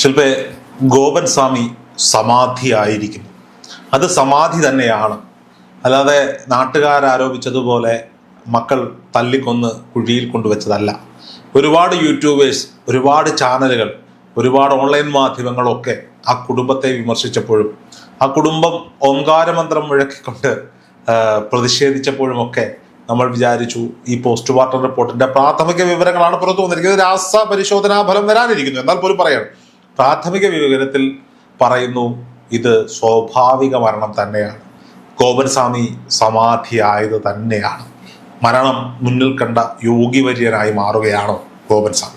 ശില്പേ, ഗോപൻ സ്വാമി സമാധിയായിരിക്കുന്നു. അത് സമാധി തന്നെയാണ്, അല്ലാതെ നാട്ടുകാരാരോപിച്ചതുപോലെ മക്കൾ തല്ലിക്കൊന്ന് കുഴിയിൽ കൊണ്ടുവച്ചതല്ല. ഒരുപാട് യൂട്യൂബേഴ്സ്, ഒരുപാട് ചാനലുകൾ, ഒരുപാട് ഓൺലൈൻ മാധ്യമങ്ങളൊക്കെ ആ കുടുംബത്തെ വിമർശിച്ചപ്പോഴും ആ കുടുംബം ഓംകാരമന്ത്രം മുഴക്കിക്കൊണ്ട് പ്രതിഷേധിച്ചപ്പോഴുമൊക്കെ നമ്മൾ വിചാരിച്ചു ഈ പോസ്റ്റ്മോർട്ടം റിപ്പോർട്ടിന്റെ പ്രാഥമിക വിവരങ്ങളാണ് പുറത്തു വന്നിരിക്കുന്നത്. രാസ പരിശോധനാ ഫലം വരാനിരിക്കുന്നു. എന്നാൽ പോലും പറയണം, പ്രാഥമിക വിവരത്തിൽ പറയുന്നു ഇത് സ്വാഭാവിക മരണം തന്നെയാണ്. ഗോപൻ സ്വാമി സമാധിയായത് തന്നെയാണ്. മരണം മുന്നിൽ കണ്ട യോഗിവര്യനായി മാറുകയാണോ ഗോപൻ സ്വാമി?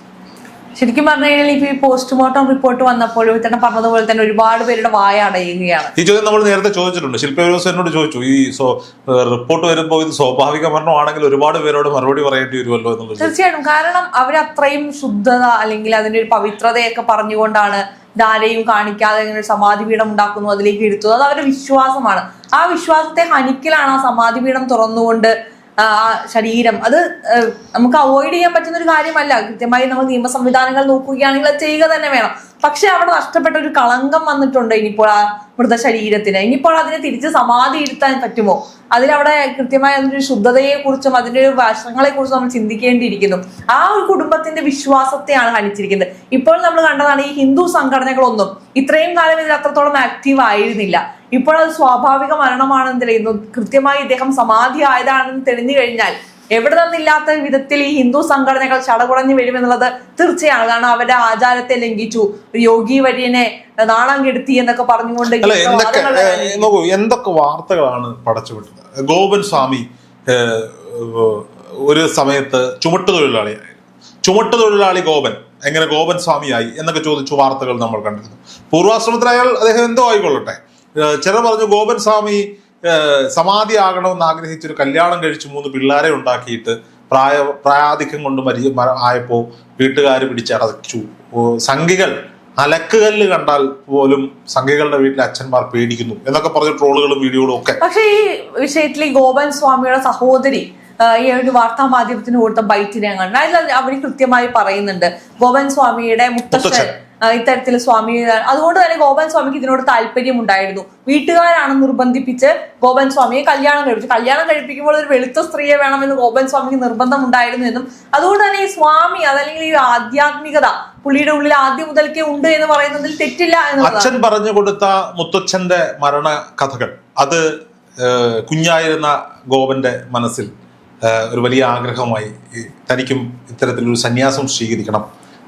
ശരിക്കും പറഞ്ഞു കഴിഞ്ഞാൽ ഇപ്പൊ ഈ പോസ്റ്റ്മോർട്ടം റിപ്പോർട്ട് വന്നപ്പോൾ തന്നെ പറഞ്ഞതുപോലെ തന്നെ ഒരുപാട് പേരുടെ വായ അടയുകയാണ്. ഈ ചോദ്യം നമ്മൾ നേരത്തെ ചോദിച്ചിട്ടുണ്ട്. ശില്പ ഒരു ദിവസം എന്നോട് ചോദിച്ചു, ഈ റിപ്പോർട്ട് വരുമ്പോൾ ഇത് സ്വാഭാവിക മരണമാണെങ്കിൽ ഒരുപാട് പേരോട് മറുപടി പറയേണ്ടി വരുമല്ലോ എന്നുള്ളത്. തീർച്ചയായിട്ടും, കാരണം അവരത്രയും ശുദ്ധത അല്ലെങ്കിൽ അതിന്റെ ഒരു പവിത്രതയൊക്കെ പറഞ്ഞുകൊണ്ടാണ് ആരെയും കാണിക്കാതെ ഇങ്ങനെ സമാധി പീഠം ഉണ്ടാക്കുന്നു, അതിലേക്ക് ഇരുത്തുന്നു. അത് അവരുടെ വിശ്വാസമാണ്. ആ വിശ്വാസത്തെ ഹനിക്കലാണ് ആ സമാധി പീഠം തുറന്നുകൊണ്ട് ആ ശരീരം. അത് നമുക്ക് അവോയ്ഡ് ചെയ്യാൻ പറ്റുന്ന ഒരു കാര്യമല്ല. കൃത്യമായി നമ്മൾ നിയമ സംവിധാനങ്ങൾ നോക്കുകയാണെങ്കിൽ അത് ചെയ്യുക തന്നെ വേണം. പക്ഷെ അവിടെ നഷ്ടപ്പെട്ട ഒരു കളങ്കം വന്നിട്ടുണ്ട് ഇനിയിപ്പോൾ ആ മൃതശരീരത്തിന്. ഇനിയിപ്പോൾ അതിനെ തിരിച്ച് സമാധി ഇരുത്താൻ പറ്റുമോ? അതിലവിടെ കൃത്യമായ അതിന്റെ ശുദ്ധതയെ കുറിച്ചും അതിന്റെ ഒരു വശങ്ങളെ കുറിച്ചും നമ്മൾ ചിന്തിക്കേണ്ടിയിരിക്കുന്നു. ആ ഒരു കുടുംബത്തിന്റെ വിശ്വാസത്തെയാണ് ഹനിച്ചിരിക്കുന്നത്. ഇപ്പോൾ നമ്മൾ കണ്ടതാണ്, ഈ ഹിന്ദു സംഘടനകളൊന്നും ഇത്രയും കാലം ഇതിൽ അത്രത്തോളം ആക്റ്റീവ് ആയിരുന്നില്ല. ഇപ്പോൾ അത് സ്വാഭാവിക മരണമാണെന്ന് തെളിയുന്നു. കൃത്യമായി ഇദ്ദേഹം സമാധി ആയതാണെന്ന് തെളിഞ്ഞു കഴിഞ്ഞാൽ എവിടെ നിന്നില്ലാത്ത വിധത്തിൽ ഈ ഹിന്ദു സംഘടനകൾ ചടകുടഞ്ഞു വരുമെന്നുള്ളത് തീർച്ചയാണ്. കാരണം അവരുടെ ആചാരത്തെ ലംഘിച്ചു, യോഗി വര്യനെ നാണം കെടുത്തി എന്നൊക്കെ പറഞ്ഞുകൊണ്ട് എന്തൊക്കെ വാർത്തകളാണ് പടച്ചുവിട്ടത്. ഗോപൻ സ്വാമി ഒരു സമയത്ത് ചുമട്ടുതൊഴിലാളിയായിരുന്നു. ചുമട്ടുതൊഴിലാളി ഗോപൻ എങ്ങനെ ഗോപൻ സ്വാമിയായി എന്നൊക്കെ ചോദിച്ചു വാർത്തകൾ നമ്മൾ കണ്ടിരുന്നു. പൂർവാശ്രമത്തിലായാൽ അദ്ദേഹം എന്തോ ആയിക്കൊള്ളട്ടെ. ചിലർ പറഞ്ഞു ഗോപൻ സ്വാമി സമാധി ആകണമെന്ന് ആഗ്രഹിച്ചൊരു കല്യാണം കഴിച്ച് 3 പിള്ളേരെ ഉണ്ടാക്കിയിട്ട് പ്രായാധിക്യം കൊണ്ട് ആയപ്പോ വീട്ടുകാർ പിടിച്ചടച്ചു. സംഘികൾ അലക്കുകല്ല് കണ്ടാൽ പോലും സംഘികളുടെ വീട്ടിലെ അച്ഛന്മാർ പേടിക്കുന്നു എന്നൊക്കെ പറഞ്ഞ ട്രോളുകളും വീഡിയോകളും ഒക്കെ. പക്ഷേ ഈ വിഷയത്തിൽ ഈ ഗോപൻ സ്വാമിയുടെ സഹോദരി ഈ ഒരു വാർത്താ മാധ്യമത്തിന് കൊടുത്ത ബൈറ്റിനെ കണ്ട് അതിൽ അവർ കൃത്യമായി പറയുന്നുണ്ട് ഗോപൻ സ്വാമിയുടെ മുത്തശ്ശൻ ഇത്തരത്തിൽ സ്വാമി. അതുകൊണ്ട് തന്നെ ഗോപൻ സ്വാമിക്ക് ഇതിനോട് താല്പര്യം ഉണ്ടായിരുന്നു. വീട്ടുകാരാണ് നിർബന്ധിപ്പിച്ച് ഗോപൻ സ്വാമിയെ കല്യാണം കഴിപ്പിച്ചു. കല്യാണം കഴിപ്പിക്കുമ്പോൾ ഒരു വെളുത്ത സ്ത്രീയെ വേണമെന്ന് ഗോപൻ സ്വാമിക്ക് നിർബന്ധം ഉണ്ടായിരുന്നു എന്നും അതുകൊണ്ട് തന്നെ ഈ സ്വാമി അതല്ലെങ്കിൽ ഈ ആധ്യാത്മികത പുള്ളിയുടെ ഉള്ളിൽ ആദ്യം മുതൽക്കേ ഉണ്ട് എന്ന് പറയുന്നതിൽ തെറ്റില്ല എന്ന്. അച്ഛൻ പറഞ്ഞു കൊടുത്ത മുത്തച്ഛന്റെ മരണ കഥകൾ അത് കുഞ്ഞായിരുന്ന ഗോപന്റെ മനസ്സിൽ ഒരു വലിയ ആഗ്രഹമായി. തനിക്കും ഇത്തരത്തിലൊരു സന്യാസം സ്വീകരിക്കണം,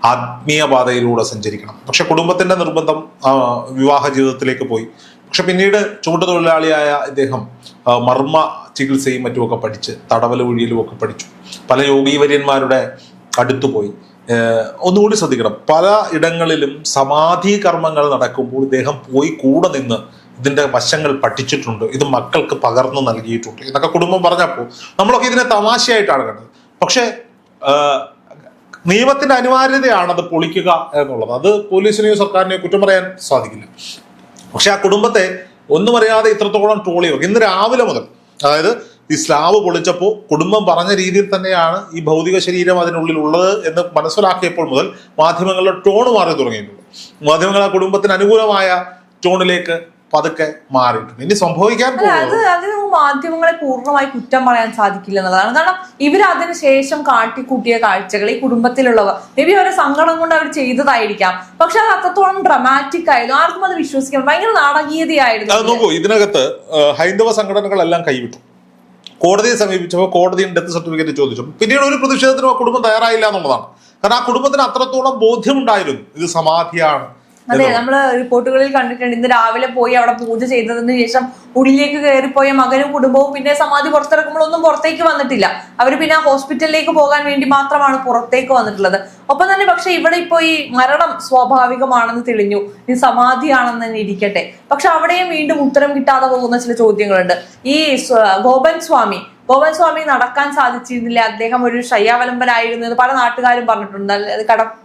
ആത്മീയ പാതയിലൂടെ സഞ്ചരിക്കണം. പക്ഷെ കുടുംബത്തിന്റെ നിർബന്ധം വിവാഹ ജീവിതത്തിലേക്ക് പോയി. പക്ഷെ പിന്നീട് ചുമട്ടുതൊഴിലാളിയായ ഇദ്ദേഹം മർമ്മ ചികിത്സയും മറ്റുമൊക്കെ പഠിച്ച് തടവല ഒഴിയലും ഒക്കെ പഠിച്ചു. പല യോഗീവര്യന്മാരുടെ അടുത്തുപോയി. ഒന്നുകൂടി ശ്രദ്ധിക്കണം, പല ഇടങ്ങളിലും സമാധി കർമ്മങ്ങൾ നടക്കുമ്പോൾ ഇദ്ദേഹം പോയി കൂടെ നിന്ന് ഇതിന്റെ വശങ്ങൾ പഠിച്ചിട്ടുണ്ട്, ഇത് മക്കൾക്ക് പകർന്നു നൽകിയിട്ടുണ്ട് എന്നൊക്കെ കുടുംബം പറഞ്ഞപ്പോൾ നമ്മളൊക്കെ ഇതിനെ തമാശയായിട്ടാണ് കണ്ടത്. പക്ഷെ നിയമത്തിന്റെ അനിവാര്യതയാണ് അത് പൊളിക്കുക എന്നുള്ളത്. അത് പോലീസിനെയോ സർക്കാരിനെയോ കുറ്റം പറയാൻ സാധിക്കില്ല. പക്ഷെ ആ കുടുംബത്തെ ഒന്നും അറിയാതെ ഇത്രത്തോളം ട്രോളിയവർക്ക് ഇന്ന് രാവിലെ മുതൽ, അതായത് ഈ സ്ലാബ് പൊളിച്ചപ്പോൾ കുടുംബം പറഞ്ഞ രീതിയിൽ തന്നെയാണ് ഈ ഭൗതിക ശരീരം അതിനുള്ളിൽ ഉള്ളത് എന്ന് മനസ്സിലാക്കിയപ്പോൾ മുതൽ മാധ്യമങ്ങളുടെ ടോൺ മാറി തുടങ്ങിയിട്ടുണ്ട്. മാധ്യമങ്ങൾ ആ കുടുംബത്തിന് അനുകൂലമായ ടോണിലേക്ക് പതുക്കെ മാറിയിട്ടുണ്ട്. ഇനി സംഭവിക്കാൻ അതിന് മാധ്യമങ്ങളെ പൂർണ്ണമായി കുറ്റം പറയാൻ സാധിക്കില്ല എന്നുള്ളതാണ്. കാരണം ഇവർ അതിനുശേഷം കാട്ടിക്കൂട്ടിയ കാഴ്ചകൾ ഈ കുടുംബത്തിലുള്ളവർ മേ ബി അവരെ സങ്കടം കൊണ്ട് അവർ ചെയ്തതായിരിക്കാം. പക്ഷെ അത് അത്രത്തോളം ഡ്രമാറ്റിക് ആയിരുന്നു, ആർക്കും അത് വിശ്വസിക്കാം. ഭയങ്കര നാടകീയതയായിരുന്നു. അത് നോക്കൂ, ഇതിനകത്ത് ഹൈന്ദവ സംഘടനകളെല്ലാം കൈവിട്ടു. കോടതിയെ സമീപിച്ചപ്പോൾ കോടതിയും ഡെത്ത് സർട്ടിഫിക്കറ്റ് ചോദിച്ചു. പിന്നീട് ഒരു പ്രതിഷേധത്തിനും ആ കുടുംബം തയ്യാറായില്ല എന്നുള്ളതാണ്. കാരണം ആ കുടുംബത്തിന് അത്രത്തോളം ബോധ്യമുണ്ടായിരുന്നു ഇത് സമാധിയാണ്. അതെ, നമ്മള് റിപ്പോർട്ടുകളിൽ കണ്ടിട്ടുണ്ട്. ഇന്ന് രാവിലെ പോയി അവിടെ പൂജ ചെയ്തതിന് ശേഷം ഉള്ളിലേക്ക് കയറിപ്പോയ മകനും കുടുംബവും പിന്നെ സമാധി പുറത്തിറക്കുമ്പോഴൊന്നും പുറത്തേക്ക് വന്നിട്ടില്ല. അവർ പിന്നെ ഹോസ്പിറ്റലിലേക്ക് പോകാൻ വേണ്ടി മാത്രമാണ് പുറത്തേക്ക് വന്നിട്ടുള്ളത്. ഒപ്പം തന്നെ പക്ഷെ ഇവിടെ ഇപ്പോ ഈ മരണം സ്വാഭാവികമാണെന്ന് തെളിഞ്ഞു, ഈ സമാധിയാണെന്ന് തന്നെ ഇരിക്കട്ടെ. പക്ഷെ അവിടെയും വീണ്ടും ഉത്തരം കിട്ടാതെ പോകുന്ന ചില ചോദ്യങ്ങളുണ്ട്. ഈ ഗോപൻ സ്വാമി ഗോപൻ സ്വാമി നടക്കാൻ സാധിച്ചിരുന്നില്ല, അദ്ദേഹം ഒരു ശയ്യാവലംബനായിരുന്നു എന്ന് പല നാട്ടുകാരും പറഞ്ഞിട്ടുണ്ട്.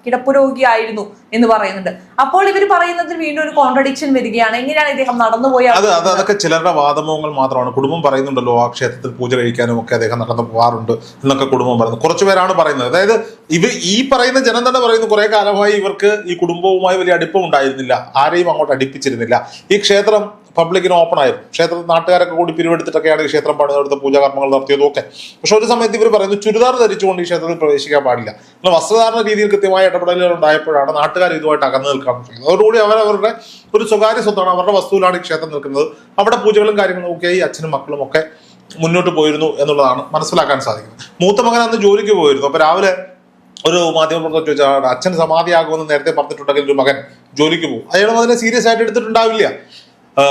കിടപ്പ് രോഗിയായിരുന്നു എന്ന് പറയുന്നുണ്ട്. അപ്പോൾ ഇവർ പറയുന്നതിൽ വീണ്ടും ഒരു കോൺട്രഡിക്ഷൻ വരികയാണ്. എങ്ങനെയാണ് ഇദ്ദേഹം നടന്നുപോയ? അതൊക്കെ ചിലരുടെ വാദമുഖങ്ങൾ മാത്രമാണ്. കുടുംബം പറയുന്നുണ്ടല്ലോ ആ ക്ഷേത്രത്തിൽ പൂജ കഴിക്കാനും ഒക്കെ അദ്ദേഹം നടന്നു പോകാറുണ്ട് എന്നൊക്കെ കുടുംബം പറയുന്നു. കുറച്ചുപേരാണ് പറയുന്നത്. അതായത് ഈ പറയുന്ന ജനം തന്നെ പറയുന്നു കുറെ കാലമായി ഇവർക്ക് ഈ കുടുംബവുമായി വലിയ അടുപ്പം ഉണ്ടായിരുന്നില്ല, ആരെയും അങ്ങോട്ട് അടുപ്പിച്ചിരുന്നില്ല. ഈ ക്ഷേത്രം പബ്ലിക്കിന് ഓപ്പൺ ആയിരുന്നു. ക്ഷേത്രത്തിൽ നാട്ടുകാരൊക്കെ കൂടി പിരിവെടുത്തിട്ടൊക്കെയാണ് ഈ ക്ഷേത്രം പണിതെടുത്ത പൂജാകർമ്മങ്ങൾ നടത്തിയതും ഒക്കെ. പക്ഷെ ഒരു സമയത്ത് ഇവർ പറയുന്നു ചുരിദാർ ധരിച്ചുകൊണ്ട് ഈ ക്ഷേത്രത്തിൽ പ്രവേശിക്കാൻ പാടില്ല. എന്നാൽ വസ്ത്രധാരണ രീതിയിൽ കൃത്യമായ ഇടപെടലുകൾ ഉണ്ടായപ്പോഴാണ് നാട്ടുകാർ ഇതുമായിട്ട് അകന്നു നിൽക്കാൻ പറ്റുന്നത്. അതോടുകൂടി അവരവരുടെ ഒരു സ്വകാര്യ സ്വത്താണ്, അവരുടെ വസ്തുവിലാണ് ഈ ക്ഷേത്രം നിൽക്കുന്നത്. അവിടെ പൂജകളും കാര്യങ്ങളും ഒക്കെ ഈ അച്ഛനും മക്കളും ഒക്കെ മുന്നോട്ട് പോയിരുന്നു എന്നുള്ളതാണ് മനസ്സിലാക്കാൻ സാധിക്കുന്നത്. മൂത്ത മകൻ അന്ന് ജോലിക്ക് പോയിരുന്നു. അപ്പൊ രാവിലെ ഒരു മാധ്യമപ്രവർത്തകർ ചോദിച്ചാൽ അച്ഛൻ സമാധിയാകുമെന്ന് നേരത്തെ പറഞ്ഞിട്ടുണ്ടെങ്കിൽ ഒരു മകൻ ജോലിക്ക് പോകും, അയാളും അതിനെ സീരിയസ് ആയിട്ട് എടുത്തിട്ടുണ്ടാവില്ല.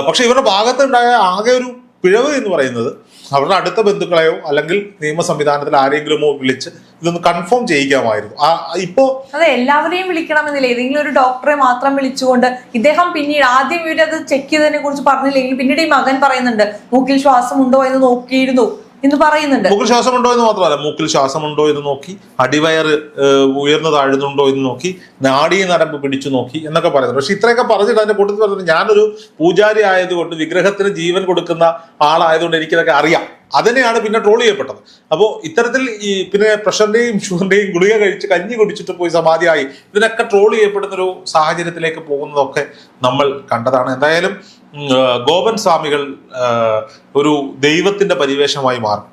പക്ഷെ ഇവരുടെ ഭാഗത്തുണ്ടായ ആകെ ഒരു പിഴവ് എന്ന് പറയുന്നത് അവരുടെ അടുത്ത ബന്ധുക്കളെയോ അല്ലെങ്കിൽ നിയമ സംവിധാനത്തിൽ ആരെങ്കിലുമോ വിളിച്ച് ഇതൊന്ന് കൺഫേം ചെയ്യിക്കാമായിരുന്നു. ഇപ്പോ അതെ, എല്ലാവരെയും വിളിക്കണമെന്നില്ല, ഏതെങ്കിലും ഒരു ഡോക്ടറെ മാത്രം വിളിച്ചുകൊണ്ട് ഇദ്ദേഹം പിന്നീട് ആദ്യം ഇവരത് ചെക്ക് ചെയ്തതിനെ കുറിച്ച് പറഞ്ഞില്ലെങ്കിൽ പിന്നീട് ഈ മകൻ പറയുന്നുണ്ട് മൂക്കിൽ ശ്വാസം ഉണ്ടോ എന്ന് നോക്കിയിരുന്നു എന്ന് പറയുന്നുണ്ട്. മൂക്കിൽ ശ്വാസമുണ്ടോ എന്ന് മാത്രമല്ല, മൂക്കിൽ ശ്വാസമുണ്ടോ എന്ന് നോക്കി, അടിവയറ് ഉയർന്നു താഴുന്നുണ്ടോ എന്ന് നോക്കി, നാഡീ നരമ്പ് പിടിച്ചു നോക്കി എന്നൊക്കെ പറയുന്നുണ്ട്. പക്ഷെ ഇത്രയൊക്കെ പറഞ്ഞിട്ട് അതിന്റെ കൂട്ടത്തിൽ പറഞ്ഞിട്ട് ഞാനൊരു പൂജാരി ആയതുകൊണ്ട് വിഗ്രഹത്തിന് ജീവൻ കൊടുക്കുന്ന ആളായതുകൊണ്ട് എനിക്കിതൊക്കെ അറിയാം, അതിനെയാണ് പിന്നെ ട്രോൾ ചെയ്യപ്പെട്ടത്. അപ്പോൾ ഇത്തരത്തിൽ ഈ പിന്നെ പ്രഷറിന്റെയും ഷുഗറിന്റെയും ഗുളിക കഴിച്ച് കഞ്ഞി കുടിച്ചിട്ട് പോയി സമാധിയായി ഇതിനൊക്കെ ട്രോൾ ചെയ്യപ്പെടുന്ന ഒരു സാഹചര്യത്തിലേക്ക് പോകുന്നതൊക്കെ നമ്മൾ കണ്ടതാണ്. എന്തായാലും ഗോപൻ സ്വാമികൾ ഒരു ദൈവത്തിന്റെ പരിവേഷമായി മാറും.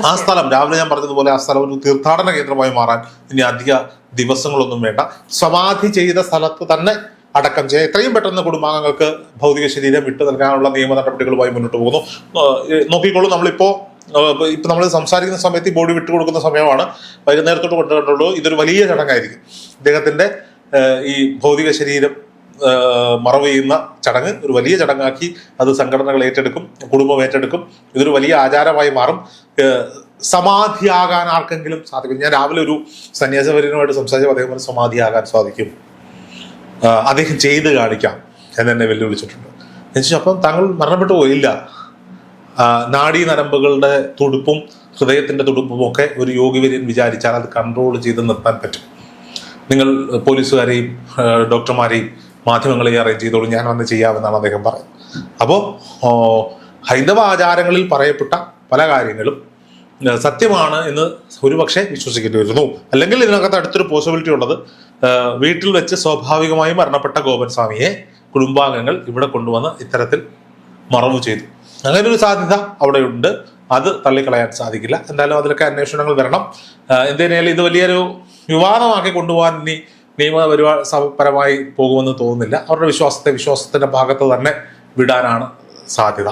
ആ സ്ഥലം രാവിലെ ഞാൻ പറഞ്ഞതുപോലെ ആ സ്ഥലം ഒരു തീർത്ഥാടന കേന്ദ്രമായി മാറാൻ ഇനി അധിക ദിവസങ്ങളൊന്നും വേണ്ട. സമാധി ചെയ്ത സ്ഥലത്ത് തന്നെ അടക്കം ചെയ്യാൻ എത്രയും പെട്ടെന്ന് കുടുംബാംഗങ്ങൾക്ക് ഭൗതിക ശരീരം വിട്ടു നൽകാനുള്ള നിയമ നടപടികളുമായി മുന്നോട്ട് പോകുന്നു. നോക്കിക്കോളൂ, ഇപ്പൊ നമ്മൾ സംസാരിക്കുന്ന സമയത്ത് ഈ ബോഡി വിട്ടുകൊടുക്കുന്ന സമയമാണ്. വൈകുന്നേരത്തോട്ട് കൊണ്ടുകൊണ്ടുള്ളൂ. ഇതൊരു വലിയ ചടങ്ങായിരിക്കും. ഇദ്ദേഹത്തിന്റെ ഈ ഭൗതിക ശരീരം മറവ് ചെയ്യുന്ന ചടങ്ങ് ഒരു വലിയ ചടങ്ങാക്കി അത് സംഘടനകൾ ഏറ്റെടുക്കും, കുടുംബം ഏറ്റെടുക്കും. ഇതൊരു വലിയ ആചാരമായി മാറും. സമാധിയാകാൻ ആർക്കെങ്കിലും സാധിക്കും. ഞാൻ രാവിലെ ഒരു സന്യാസവര്യനുമായിട്ട് സംസാരിച്ചപ്പോൾ അദ്ദേഹം പറഞ്ഞു സമാധിയാകാൻ സാധിക്കും, അദ്ദേഹം ചെയ്ത് കാണിക്കാം എന്നെ വെല്ലുവിളിച്ചിട്ടുണ്ട്. എന്നുവെച്ചാൽ അപ്പം താങ്കൾ മരണപ്പെട്ടു പോയില്ല. നാഡീ നരമ്പുകളുടെ തുടുപ്പും ഹൃദയത്തിന്റെ തുടുപ്പും ഒക്കെ ഒരു യോഗിവര്യൻ വിചാരിച്ചാൽ അത് കൺട്രോൾ ചെയ്ത് നിർത്താൻ പറ്റും. നിങ്ങൾ പോലീസുകാരെയും ഡോക്ടർമാരെയും മാധ്യമങ്ങളെയും അറേഞ്ച് ചെയ്തോളൂ, ഞാൻ വന്ന് ചെയ്യാമെന്നാണ് അദ്ദേഹം പറയുന്നത്. അപ്പോൾ ഹൈന്ദവ ആചാരങ്ങളിൽ പറയപ്പെട്ട പല കാര്യങ്ങളും സത്യമാണ് എന്ന് ഒരുപക്ഷെ വിശ്വസിക്കേണ്ടി വരുന്നു. അല്ലെങ്കിൽ ഇതിനകത്ത് അടുത്തൊരു പോസിബിലിറ്റി ഉള്ളത്, വീട്ടിൽ വെച്ച് സ്വാഭാവികമായി മരണപ്പെട്ട ഗോപൻ സ്വാമിയെ കുടുംബാംഗങ്ങൾ ഇവിടെ കൊണ്ടുവന്ന് ഇത്തരത്തിൽ മറവ് ചെയ്തു. അങ്ങനെ ഒരു സാധ്യത അവിടെ ഉണ്ട്. അത് തള്ളിക്കളയാൻ സാധിക്കില്ല. എന്തായാലും അതിലൊക്കെ അന്വേഷണങ്ങൾ വരണം. എന്തിനായാലും ഇത് വലിയൊരു വിവാദമാക്കി കൊണ്ടുപോകാൻ ഇനി നിയമപരമായി പോകുമെന്ന് തോന്നുന്നില്ല. അവരുടെ വിശ്വാസത്തിന്റെ ഭാഗത്ത് തന്നെ വിടാനാണ് സാധ്യത.